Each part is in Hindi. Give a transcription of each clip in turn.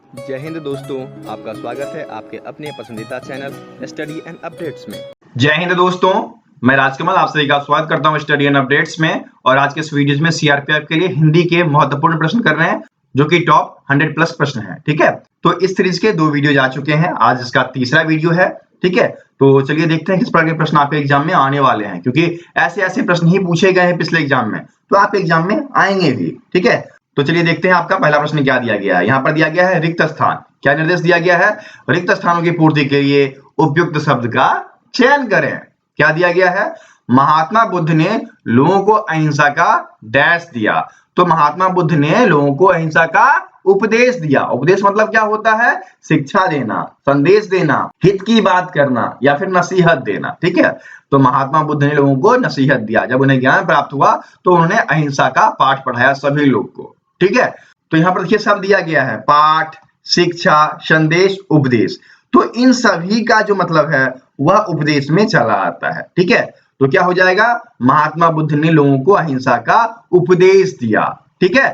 जय हिंद दोस्तों, आपका स्वागत है आपके अपने पसंदीदा चैनल स्टडी एंड अपडेट्स में। जय हिंद दोस्तों, मैं राजकमल आप सभी का स्वागत करता हूं स्टडी एंड अपडेट्स में। और आज के इस वीडियो में सीआरपीएफ के लिए हिंदी के महत्वपूर्ण प्रश्न कर रहे हैं जो कि टॉप 100 प्लस प्रश्न है। ठीक है, तो इस सीरीज के 2 वीडियो जा चुके हैं, आज इसका तीसरा वीडियो है। ठीक है, तो चलिए देखते हैं किस प्रकार के प्रश्न आपके एग्जाम में आने वाले हैं, क्योंकि ऐसे प्रश्न ही पूछे गए हैं पिछले एग्जाम में, तो आपके एग्जाम में आएंगे भी। ठीक है, तो चलिए देखते हैं आपका पहला प्रश्न क्या दिया गया है। यहाँ पर दिया गया है रिक्त स्थान। क्या निर्देश दिया गया है? रिक्त स्थानों की पूर्ति के लिए उपयुक्त शब्द का चयन करें। क्या दिया गया है? महात्मा बुद्ध ने लोगों को अहिंसा का डैश दिया। तो महात्मा बुद्ध ने लोगों को अहिंसा का उपदेश दिया। उपदेश मतलब क्या होता है? शिक्षा देना, संदेश देना, हित की बात करना या फिर नसीहत देना। ठीक है, तो महात्मा बुद्ध ने लोगों को नसीहत दिया। जब उन्हें ज्ञान प्राप्त हुआ तो उन्होंने अहिंसा का पाठ पढ़ाया सभी लोग को। ठीक है, तो यहाँ पर देखिए शब्द दिया गया है पाठ, शिक्षा, संदेश, उपदेश। तो इन सभी का जो मतलब है वह उपदेश में चला आता है। ठीक है, तो क्या हो जाएगा? महात्मा बुद्ध ने लोगों को अहिंसा का उपदेश दिया। ठीक है,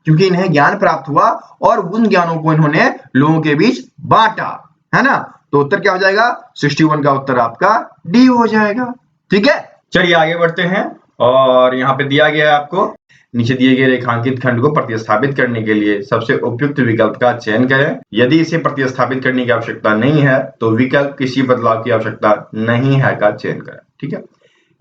क्योंकि इन्हें ज्ञान प्राप्त हुआ और उन ज्ञानों को इन्होंने लोगों के बीच बांटा, है ना। तो उत्तर क्या हो जाएगा? 61 का उत्तर आपका डी हो जाएगा। ठीक है, चलिए आगे बढ़ते हैं। और यहाँ पे दिया गया है आपको नीचे दिए गए रेखांकित खंड को प्रतिस्थापित करने के लिए सबसे उपयुक्त विकल्प का चयन करें। यदि इसे प्रतिस्थापित करने की आवश्यकता नहीं है तो विकल्प किसी बदलाव की आवश्यकता नहीं है का चयन करें। ठीक है,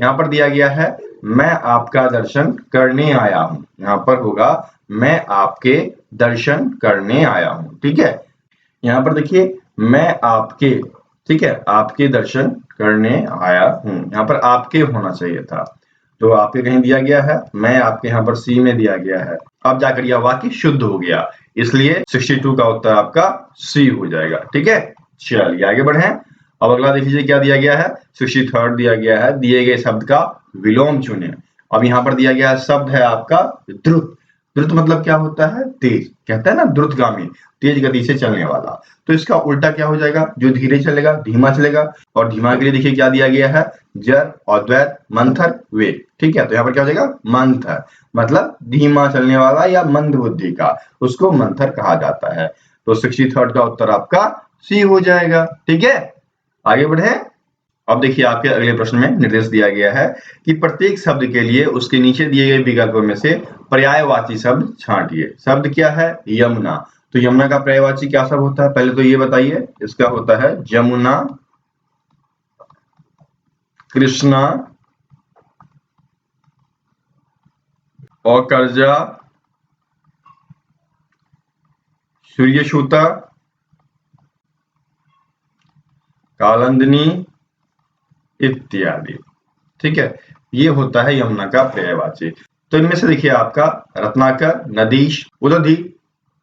यहाँ पर दिया गया है मैं आपका दर्शन करने आया हूं। यहाँ पर होगा मैं आपके दर्शन करने आया हूं। ठीक है, यहाँ पर देखिए मैं आपके, ठीक है, आपके दर्शन करने आया हूं। यहाँ पर आपके होना चाहिए था, तो आपके कहीं दिया गया है, मैं आपके यहाँ पर सी में दिया गया है। अब जाकर यह वाक्य शुद्ध हो गया, इसलिए 62 का उत्तर आपका सी हो जाएगा। ठीक है, चलिए आगे बढ़े। अब अगला देख लीजिए क्या दिया गया है। 63 दिया गया है, दिए गए शब्द का विलोम चुने। अब यहाँ पर दिया गया है शब्द है आपका द्रुत। द्रुत मतलब क्या होता है? तेज। कहता है ना द्रुतगामी, तेज गति से चलने वाला। तो इसका उल्टा क्या हो जाएगा? जो धीरे चलेगा, धीमा चलेगा। और धीमा के लिए देखिए क्या दिया गया है? जर, अद्वैत, मंथर, वेग। ठीक है, तो यहाँ पर क्या हो जाएगा? मंथर मतलब धीमा चलने वाला या मंद बुद्धि का, उसको मंथर कहा जाता है। तो 63 का उत्तर आपका सी हो जाएगा। ठीक है, आगे बढ़े। अब देखिए आपके अगले प्रश्न में निर्देश दिया गया है कि प्रत्येक शब्द के लिए उसके नीचे दिए गए विकल्पों में से पर्यायवाची शब्द छांटिए। शब्द क्या है? यमुना। तो यमुना का पर्यायवाची क्या शब्द होता है? पहले तो ये बताइए। इसका होता है जमुना, कृष्णा, औकर्जा, सूर्यसूता, कालंदनी इत्यादि। ठीक है, ये होता है यमुना का पर्यायवाची। तो इनमें से देखिए आपका रत्नाकर, नदीश, उदधि,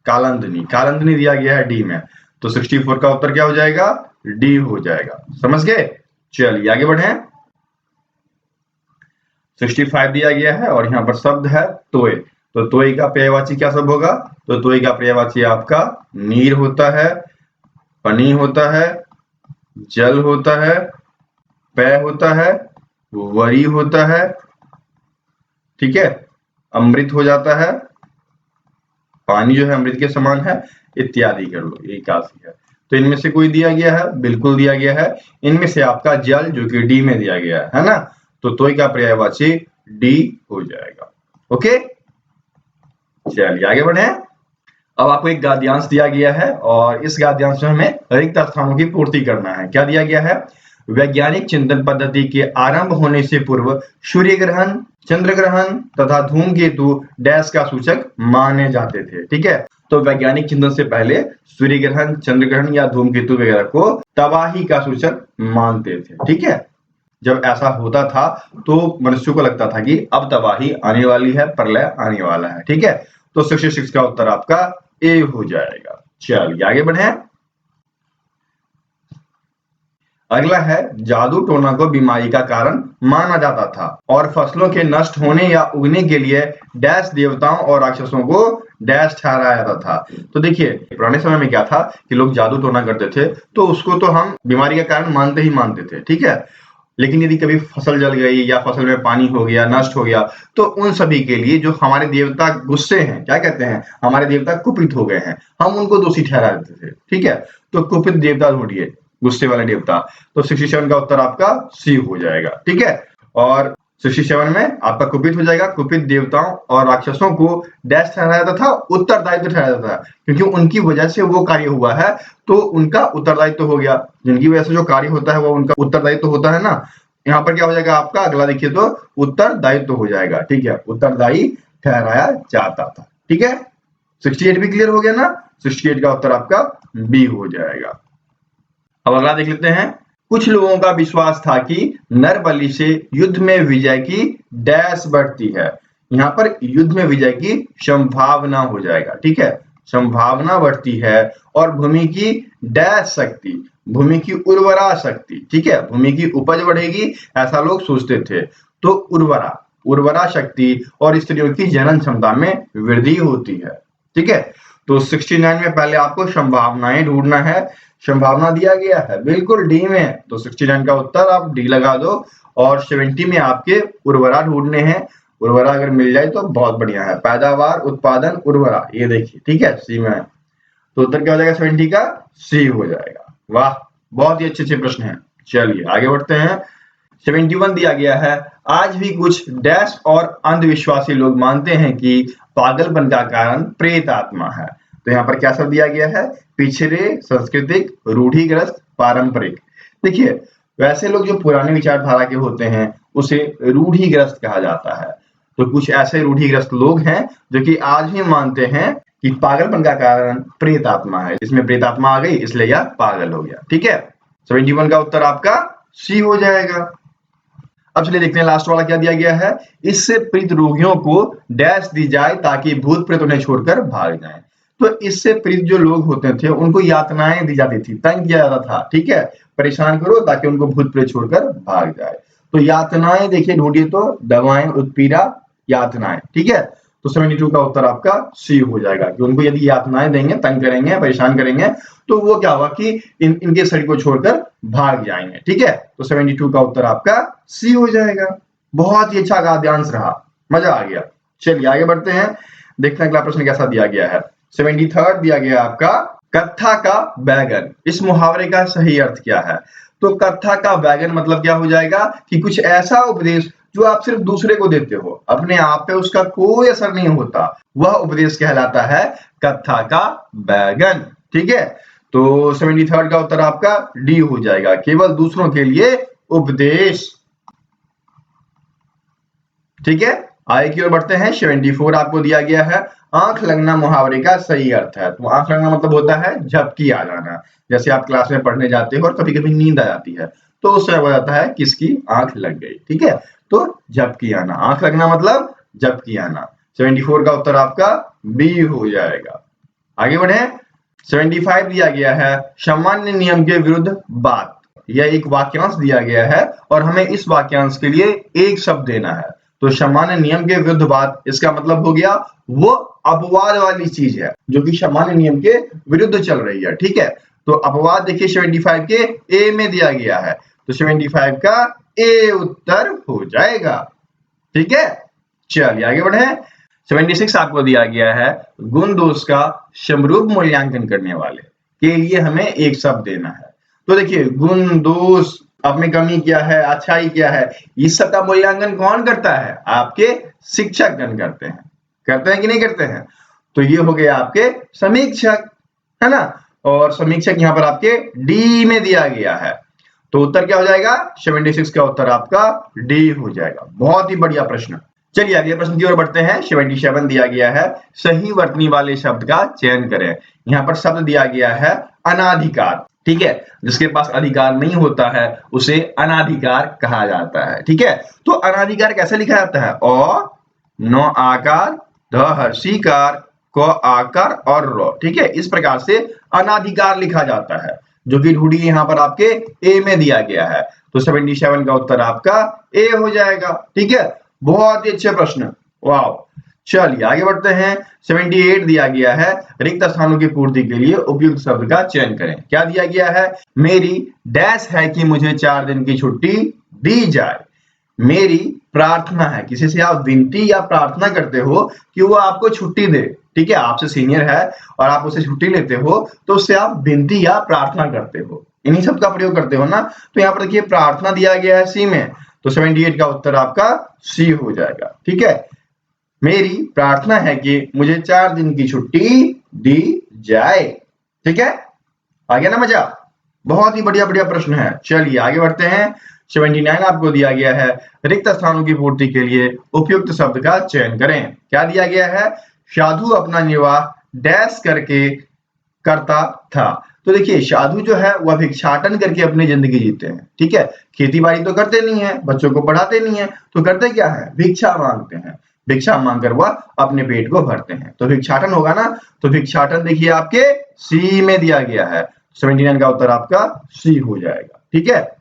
कालंदनी। कालंदनी दिया गया है डी में, तो 64 का उत्तर क्या हो जाएगा? डी हो जाएगा। समझ गए? चलिए आगे बढ़े। 65 दिया गया है और यहाँ पर शब्द है तोय। तो तोय का पर्यायवाची क्या शब्द होगा? तो तोय का पर्यायवाची आपका नीर होता है, पनी होता है, जल होता है, पै होता है, वरी होता है, ठीक है, अमृत हो जाता है, पानी जो है अमृत के समान है, इत्यादि कर लो, यही काफी है। तो इनमें से कोई दिया गया है? बिल्कुल दिया गया है। इनमें से आपका जल जो कि डी में दिया गया है ना, तो तोय का पर्यायवाची डी हो जाएगा। ओके, चलिए आगे बढ़े। अब आपको एक गद्यांश दिया गया है और इस गद्यांश में हमें रिक्त स्थानों की पूर्ति करना है। क्या दिया गया है? वैज्ञानिक चिंतन पद्धति के आरंभ होने से पूर्व सूर्य ग्रहण, चंद्र ग्रहण तथा धूमकेतु डैश का सूचक माने जाते थे। ठीक है, तो वैज्ञानिक चिंतन से पहले सूर्य ग्रहण, चंद्र ग्रहण या धूमकेतु वगैरह को तबाही का सूचक मानते थे। ठीक है, जब ऐसा होता था तो मनुष्य को लगता था कि अब तबाही आने वाली है, प्रलय आने वाला है। ठीक है, तो 66 का उत्तर आपका ए हो जाएगा। चलिए आगे बढ़े। अगला है जादू टोना को बीमारी का कारण माना जाता था और फसलों के नष्ट होने या उगने के लिए डैश देवताओं और राक्षसों को डैश ठहराया जाता था। तो देखिए पुराने समय में क्या था कि लोग जादू टोना करते थे तो उसको तो हम बीमारी का कारण मानते ही मानते थे। ठीक है, लेकिन यदि कभी फसल जल गई या फसल में पानी हो गया, नष्ट हो गया, तो उन सभी के लिए जो हमारे देवता गुस्से हैं, क्या कहते हैं, हमारे देवता कुपित हो गए हैं, हम उनको दोषी ठहरा देते थे। ठीक है, तो कुपित देवता ढूंढिए, गुस्से वाले देवता। तो 67 का उत्तर आपका सी हो जाएगा। ठीक है, और 67 में आपका कुपित हो जाएगा। कुपित देवताओं और राक्षसों को डैश ठहराया जाता था, उत्तरदायित्व ठहराया जाता था, क्योंकि उनकी वजह से वो कार्य हुआ है, तो उनका उत्तरदायित्व हो गया। जिनकी वजह से जो कार्य होता है वो उनका उत्तरदायित्व होता है ना। यहाँ पर क्या हो जाएगा आपका, अगला देखिए तो उत्तरदायित्व हो जाएगा। ठीक है, उत्तरदायी ठहराया जाता था। ठीक है, 68 भी क्लियर हो गया ना। 68 का उत्तर आपका बी हो जाएगा। अब अगला देख लेते हैं। कुछ लोगों का विश्वास था कि नरबलि से युद्ध में विजय की डैश बढ़ती है। यहाँ पर युद्ध में विजय की संभावना हो जाएगा। ठीक है, संभावना बढ़ती है और भूमि की डैश शक्ति, भूमि की उर्वरा शक्ति, ठीक है, भूमि की उपज बढ़ेगी, ऐसा लोग सोचते थे। तो उर्वरा शक्ति और स्त्रियों की जनन क्षमता में वृद्धि होती है। ठीक है, तो 69 में पहले आपको संभावनाएं ढूंढना है। संभावना दिया गया है बिल्कुल डी में, तो 69 का उत्तर आप डी लगा दो। और 70 में आपके उर्वरा ढूंढने हैं। उर्वरा अगर मिल जाए तो बहुत बढ़िया है। पैदावार, उत्पादन, उर्वरा, ये देखिए। ठीक है, सी में, तो उत्तर क्या हो जाएगा 70 का, सी हो जाएगा। वाह, बहुत ही अच्छे प्रश्न हैं। चलिए आगे बढ़ते हैं। 71 दिया गया है। आज भी कुछ डैश और अंधविश्वासी लोग मानते हैं कि पागलपन का कारण प्रेत आत्मा है। तो यहाँ पर क्या सब दिया गया है, पिछड़े, सांस्कृतिक, रूढ़िग्रस्त, पारंपरिक। देखिए, वैसे लोग जो पुराने विचारधारा के होते हैं उसे रूढ़िग्रस्त कहा जाता है। तो कुछ ऐसे रूढ़िग्रस्त लोग हैं जो कि आज भी मानते हैं कि पागलपन का कारण प्रेत आत्मा है। इसमें प्रेत आत्मा आ गई इसलिए यह पागल हो गया। ठीक है, 71 का उत्तर आपका सी हो जाएगा। अब चलिए देखते हैं लास्ट वाला क्या दिया गया है। इससे पीड़ित रोगियों को डैश दी जाए ताकि भूत प्रेत उन्हें छोड़कर भाग जाएं। तो इससे पीड़ित जो लोग होते थे उनको यातनाएं दी जाती थी, तंग किया जाता था। ठीक है, परेशान करो ताकि उनको भूत प्रेत छोड़कर भाग जाए। तो यातनाएं देखिए ढूंढिए तो दवाएं, उत्पीड़ा, यातनाएं। ठीक है, तो 72 का उत्तर आपका सी हो जाएगा कि उनको यदि यातनाएं देंगे, तंग करेंगे, परेशान करेंगे, तो वो क्या होगा कि इनके शरीर को छोड़कर भाग जाएंगे। ठीक है, तो 72 का उत्तर आपका सी हो जाएगा। बहुत ही अच्छा वाक्यांश रहा, मजा आ गया। चलिए आगे बढ़ते हैं, देखते हैं अगला प्रश्न कैसा दिया गया है। 73 दिया गया आपका, कत्था का बैगन, इस मुहावरे का सही अर्थ क्या है। तो कत्था का बैगन मतलब क्या हो जाएगा कि कुछ ऐसा उपदेश जो आप सिर्फ दूसरे को देते हो, अपने आप पे उसका कोई असर नहीं होता, वह उपदेश कहलाता है कत्था का बैगन। ठीक है, तो 73 का उत्तर आपका डी हो जाएगा, केवल दूसरों के लिए उपदेश। ठीक है, आगे की ओर बढ़ते हैं। 74 आपको दिया गया है। आंख लगना मुहावरे का सही अर्थ है। तो आंख लगना मतलब होता है झपकी आ जाना। जैसे आप क्लास में पढ़ने जाते हो और कभी कभी नींद आ जाती है, तो उससे हो जाता है किसकी आंख लग गई। ठीक है, तो झपकी आना, आंख लगना मतलब झपकी आना। 74 का उत्तर आपका बी हो जाएगा। आगे बढ़े। 75 दिया गया है, सामान्य नियम के विरुद्ध बात। यह एक वाक्यांश दिया गया है और हमें इस वाक्यांश के लिए एक शब्द देना है। तो सामान्य नियम के विरुद्ध बात, इसका मतलब हो गया वो अपवाद वाली चीज है जो कि सामान्य नियम के विरुद्ध चल रही है। ठीक है, तो अपवाद देखिए 75 के ए में दिया गया है, तो 75 का ए उत्तर हो जाएगा। ठीक है, चलिए आगे बढ़े। 76 आपको दिया गया है, गुण दोष का समरूप मूल्यांकन करने वाले के लिए हमें एक शब्द देना है। तो देखिए, गुण दोष, अपनी कमी क्या है, अच्छाई क्या है, इस सब का मूल्यांकन कौन करता है, आपके शिक्षक गण करते हैं कि नहीं करते हैं। तो ये हो गया आपके समीक्षक, है ना। और समीक्षक यहाँ पर आपके डी में दिया गया है, तो उत्तर क्या हो जाएगा, 76 का उत्तर आपका डी हो जाएगा। बहुत ही बढ़िया प्रश्न। चलिए अगले प्रश्न की ओर बढ़ते हैं। 77 दिया गया है, सही वर्तनी वाले शब्द का चयन करें। यहाँ पर शब्द दिया गया है अनाधिकार। ठीक है, जिसके पास अधिकार नहीं होता है उसे अनाधिकार कहा जाता है। ठीक है, तो अनाधिकार कैसे लिखा जाता है, अ, नो आकार, ध हर्षीकार, क आकार और र। ठीक है, इस प्रकार से अनाधिकार लिखा जाता है, जो कि ढूंढिए यहाँ पर आपके ए में दिया गया है। तो 77 का उत्तर आपका ए हो जाएगा। ठीक है, बहुत ही अच्छे प्रश्न, वाह। चलिए आगे बढ़ते हैं। 78 दिया गया है, रिक्त स्थानों की पूर्ति के लिए उपयुक्त शब्द का चयन करें। क्या दिया गया है, मेरी डैश है कि मुझे 4 दिन की छुट्टी दी जाए। मेरी प्रार्थना है, किसी से आप विनती या प्रार्थना करते हो कि वो आपको छुट्टी दे, ठीक है, आपसे सीनियर है और आप उससे छुट्टी लेते हो तो उससे आप विनती या प्रार्थना करते हो, इन्हीं शब्द का प्रयोग करते हो ना। तो यहाँ पर देखिए प्रार्थना दिया गया है सी में, तो 78 का उत्तर आपका सी हो जाएगा, ठीक है। मेरी प्रार्थना है कि मुझे 4 दिन की छुट्टी दी जाए, ठीक है। आ गया ना मजा, बहुत ही बढ़िया बढ़िया प्रश्न है। चलिए आगे बढ़ते हैं। 79 आपको दिया गया है, रिक्त स्थानों की पूर्ति के लिए उपयुक्त शब्द का चयन करें। क्या दिया गया है, साधु अपना निर्वाह डैश करके करता था। तो देखिए साधु जो है वह भिक्षाटन करके अपनी जिंदगी जीते हैं, ठीक है। खेती बाड़ी तो करते नहीं है, बच्चों को पढ़ाते नहीं है, तो करते क्या है, भिक्षा मांगते हैं। भिक्षा मांगकर वह अपने पेट को भरते हैं, तो भिक्षाटन होगा ना। तो भिक्षाटन देखिए आपके सी में दिया गया है, 79 का उत्तर आपका सी हो जाएगा, ठीक है।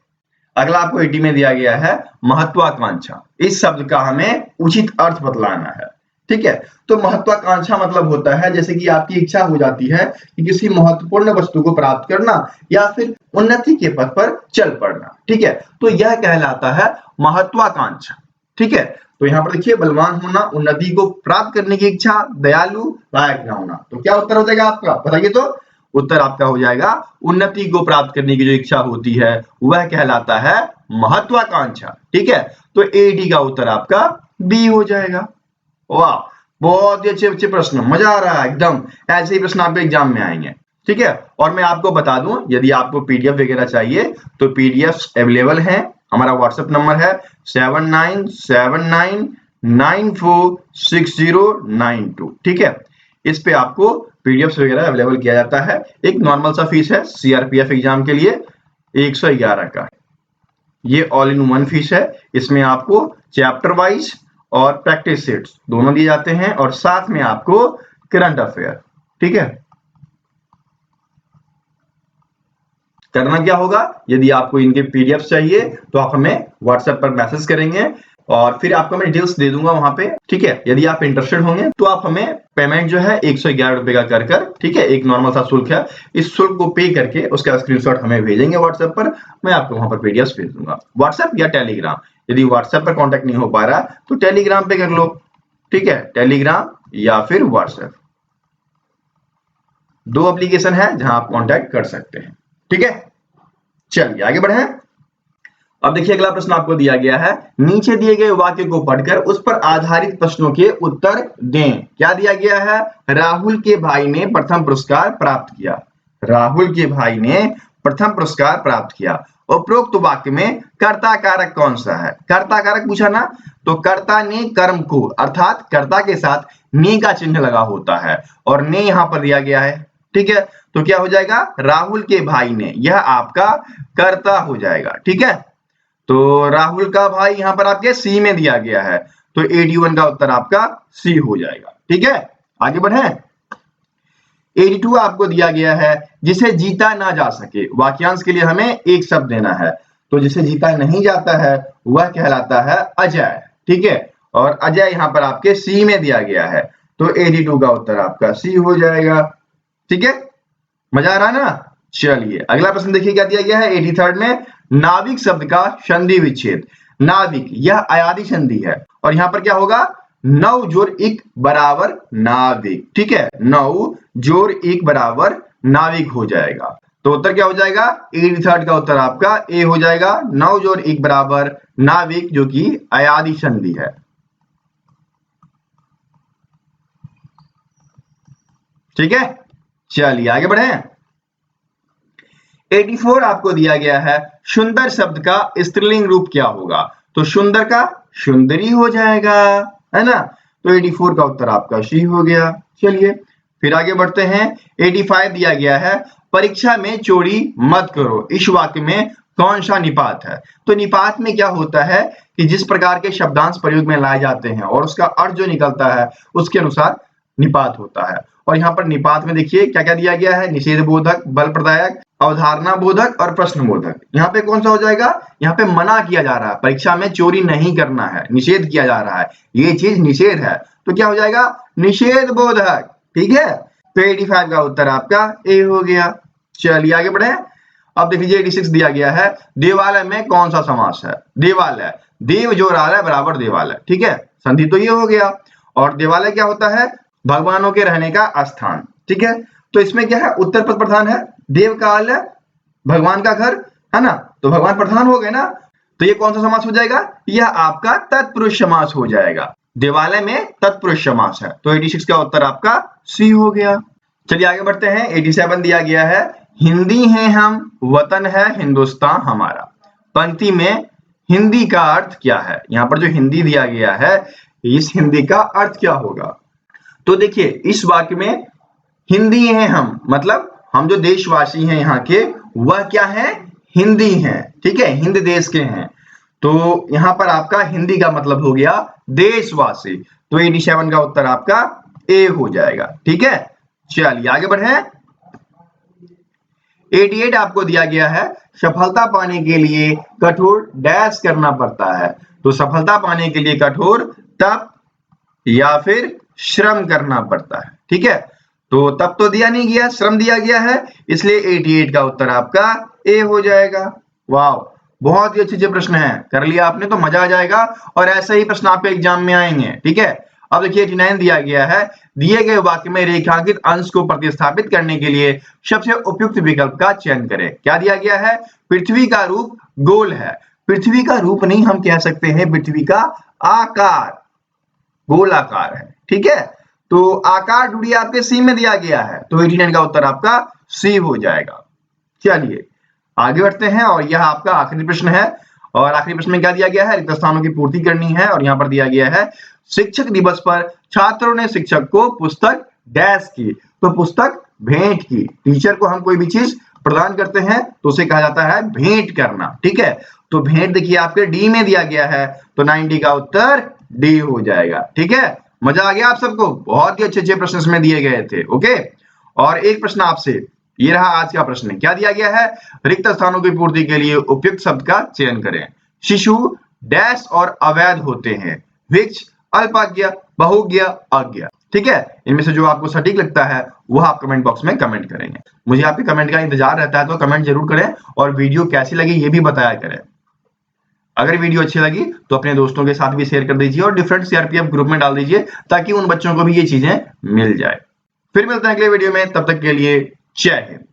अगला आपको 80 में दिया गया है महत्वाकांक्षा। इस शब्द का हमें उचित अर्थ बतलाना है, ठीक है। तो महत्वाकांक्षा मतलब होता है जैसे कि आपकी इच्छा हो जाती है कि किसी महत्वपूर्ण वस्तु को प्राप्त करना या फिर उन्नति के पथ पर चल पड़ना, ठीक है। तो यह कहलाता है महत्वाकांक्षा, ठीक है। तो यहाँ पर देखिए बलवान होना, उन्नति को प्राप्त करने की इच्छा, दयालु, लायक न होना। तो क्या उत्तर हो जाएगा आपका, बताइए तो। उत्तर आपका हो जाएगा उन्नति को प्राप्त करने की जो इच्छा होती है वह कहलाता है महत्वाकांक्षा, ठीक है। तो एडी का उत्तर आपका बी हो जाएगा। वाह, बहुत ही अच्छे अच्छे प्रश्न, मजा आ रहा है एकदम। ऐसे ही प्रश्न आपके एग्जाम में आएंगे, ठीक है। और मैं आपको बता दूं, यदि आपको पीडीएफ वगैरह चाहिए तो पीडीएफ अवेलेबल है। हमारा व्हाट्सएप नंबर है 7979946092, ठीक है। इस पे आपको पीडीएफ वगैरह अवेलेबल किया जाता है। एक नॉर्मल सा फीस है सीआरपीएफ एग्जाम के लिए 111 का, ये ऑल इन वन फीस है। इसमें आपको चैप्टर वाइज और प्रैक्टिस सेट्स दोनों दिए जाते हैं और साथ में आपको करंट अफेयर, ठीक है। करना क्या होगा, यदि आपको इनके पीडीएफ चाहिए तो आप हमें व्हाट्सएप पर मैसेज करेंगे और फिर आपको मैं डिटेल्स दे दूंगा वहां पे, ठीक है। यदि आप इंटरेस्टेड होंगे तो आप हमें पेमेंट जो है 111 रुपए का कर, ठीक है, एक नॉर्मल सा शुल्क है। इस शुल्क को पे करके उसका स्क्रीनशॉट हमें भेजेंगे व्हाट्सएप पर, मैं आपको वहां पर पीडीएफ भेज दूंगा, व्हाट्सएप या टेलीग्राम। यदि व्हाट्सएप पर कॉन्टेक्ट नहीं हो पा रहा तो टेलीग्राम पे कर लो, ठीक है। टेलीग्राम या फिर व्हाट्सएप, दो एप्लीकेशन है जहां आप कॉन्टेक्ट कर सकते हैं, ठीक है। चलिए आगे बढ़े। अब देखिए अगला प्रश्न आपको दिया गया है, नीचे दिए गए वाक्य को पढ़कर उस पर आधारित प्रश्नों के उत्तर दें। क्या दिया गया है, राहुल के भाई ने प्रथम पुरस्कार प्राप्त किया। राहुल के भाई ने प्रथम पुरस्कार प्राप्त किया। उपरोक्त वाक्य में कर्ता कारक कौन सा है। कर्ता कारक पूछा ना, तो कर्ता ने कर्म को, अर्थात कर्ता के साथ ने का चिन्ह लगा होता है और ने यहां पर दिया गया है, ठीक है। तो क्या हो जाएगा, राहुल के भाई ने, यह आपका कर्ता हो जाएगा, ठीक है। तो राहुल का भाई यहां पर आपके सी में दिया गया है, तो 81 का उत्तर आपका सी हो जाएगा, ठीक है। आगे बढ़े। 82 आपको दिया गया है, जिसे जीता ना जा सके। वाक्यांश के लिए हमें एक शब्द देना है, तो जिसे जीता नहीं जाता है वह कहलाता है अजय, ठीक है। और अजय यहां पर आपके सी में दिया गया है, तो 82 का उत्तर आपका सी हो जाएगा, ठीक है। मजा आ रहा ना। चलिए अगला प्रश्न देखिए क्या दिया गया है 83 में, नाविक शब्द का संधि विच्छेद। नाविक यह अयादी संधि है और यहां पर क्या होगा, नौ जोड़ इक बराबर नाविक, ठीक है। नौ जोड़ इक बराबर नाविक हो जाएगा। तो उत्तर क्या हो जाएगा, 83 का उत्तर आपका ए हो जाएगा, नौ जोड़ इक बराबर नाविक, जो कि अयादी संधि है, ठीक है। चलिए आगे बढ़े। 84 आपको दिया गया है, सुंदर शब्द का स्त्रीलिंग रूप क्या होगा। तो सुंदर का सुंदरी हो जाएगा, है ना। तो 84 का उत्तर आपका सी हो गया। चलिए फिर आगे बढ़ते हैं। 85 दिया गया है, परीक्षा में चोरी मत करो। इस वाक्य में कौन सा निपात है। तो निपात में क्या होता है कि जिस प्रकार के शब्दांश प्रयोग में लाए जाते हैं और उसका अर्थ जो निकलता है उसके अनुसार निपात होता है। और यहाँ पर निपात में देखिए क्या क्या दिया गया है, निषेध बोधक, बल प्रदायक, अवधारणा बोधक और प्रश्न बोधक। यहाँ पे कौन सा हो जाएगा, यहाँ पे मना किया जा रहा है, परीक्षा में चोरी नहीं करना है, निषेध किया जा रहा है, ये चीज निषेध है, तो क्या हो जाएगा, निषेध बोधक, ठीक है। तो 85 का उत्तर आपका ए हो गया। चलिए आगे बढ़े। अब देख लीजिए 86 दिया गया है, देवालय में कौन सा समास है? देवालय, देव जो रालय बराबर देवालय, ठीक है, संधि तो ये हो गया। और देवालय क्या होता है? भगवानों के रहने का स्थान, ठीक है। तो इसमें क्या है? उत्तर पद प्रधान है, देव का आलय, भगवान का घर, है ना, तो भगवान प्रधान हो गए ना, तो ये कौन सा समास हो जाएगा? यह आपका तत्पुरुष समास हो जाएगा। देवालय में तत्पुरुष समास है, तो 86 का उत्तर आपका सी हो गया। चलिए आगे बढ़ते हैं। 87 दिया गया है, हिंदी है हम, वतन है हिंदुस्तान हमारा। पंक्ति में हिंदी का अर्थ क्या है? यहाँ पर जो हिंदी दिया गया है, इस हिंदी का अर्थ क्या होगा? तो देखिए इस वाक्य में हिंदी हैं हम, मतलब हम जो देशवासी हैं यहाँ के, वह क्या है? हिंदी हैं, ठीक है, हिंद देश के हैं। तो यहाँ पर आपका हिंदी का मतलब हो गया देशवासी, तो 87 का उत्तर आपका ए हो जाएगा, ठीक है। चलिए आगे बढ़े। 88 आपको दिया गया है, सफलता पाने के लिए कठोर डैश करना पड़ता है। तो सफलता पाने के लिए कठोर तप या फिर श्रम करना पड़ता है, ठीक है। तो तप तो दिया नहीं गया, श्रम दिया गया है, इसलिए 88 का उत्तर आपका ए हो जाएगा। वाह, बहुत ही अच्छे प्रश्न है, कर लिया आपने तो मजा आ जाएगा, और ऐसे ही प्रश्न आपके एग्जाम में आएंगे, ठीक है। अब देखिए 89 दिया गया है, दिए गए वाक्य में रेखांकित अंश को प्रतिस्थापित करने के लिए सबसे उपयुक्त विकल्प का चयन करें। क्या दिया गया है? पृथ्वी का रूप गोल है। पृथ्वी का रूप नहीं, हम कह सकते हैं पृथ्वी का आकार गोलाकार है, ठीक है। तो आकार ढूंढिए, आपके सी में दिया गया है, तो 89 का उत्तर आपका सी हो जाएगा। चलिए आगे बढ़ते हैं, और यह आपका आखिरी प्रश्न है। और आखिरी प्रश्न में क्या दिया गया है? रिक्त स्थानों की पूर्ति करनी है, और यहाँ पर दिया गया है, शिक्षक दिवस पर छात्रों ने शिक्षक को पुस्तक डैश की। तो पुस्तक भेंट की। टीचर को हम कोई भी चीज प्रदान करते हैं तो उसे कहा जाता है भेंट करना, ठीक है। तो भेंट देखिए आपके डी में दिया गया है, तो 90 का उत्तर डी हो जाएगा, ठीक है। मजा आ गया आप सबको? बहुत ही अच्छे प्रश्न इसमें दिए गए थे, ओके। और एक प्रश्न आपसे, ये रहा आज का प्रश्न, क्या दिया गया है? रिक्त स्थानों की पूर्ति के लिए उपयुक्त शब्द का चयन करें। शिशु डैश और अवैध होते हैं, वृक्ष अल्पज्ञ बहुज्ञ अज्ञ, ठीक है। इनमें से जो आपको सटीक लगता है वह आप कमेंट बॉक्स में कमेंट करेंगे। मुझे आपके कमेंट का इंतजार रहता है, तो कमेंट जरूर करें, और वीडियो कैसी लगी ये भी बताया करें। अगर वीडियो अच्छी लगी तो अपने दोस्तों के साथ भी शेयर कर दीजिए, और डिफरेंट सीआरपीएफ ग्रुप में डाल दीजिए, ताकि उन बच्चों को भी ये चीजें मिल जाए। फिर मिलते हैं अगले वीडियो में, तब तक के लिए जय हिंद।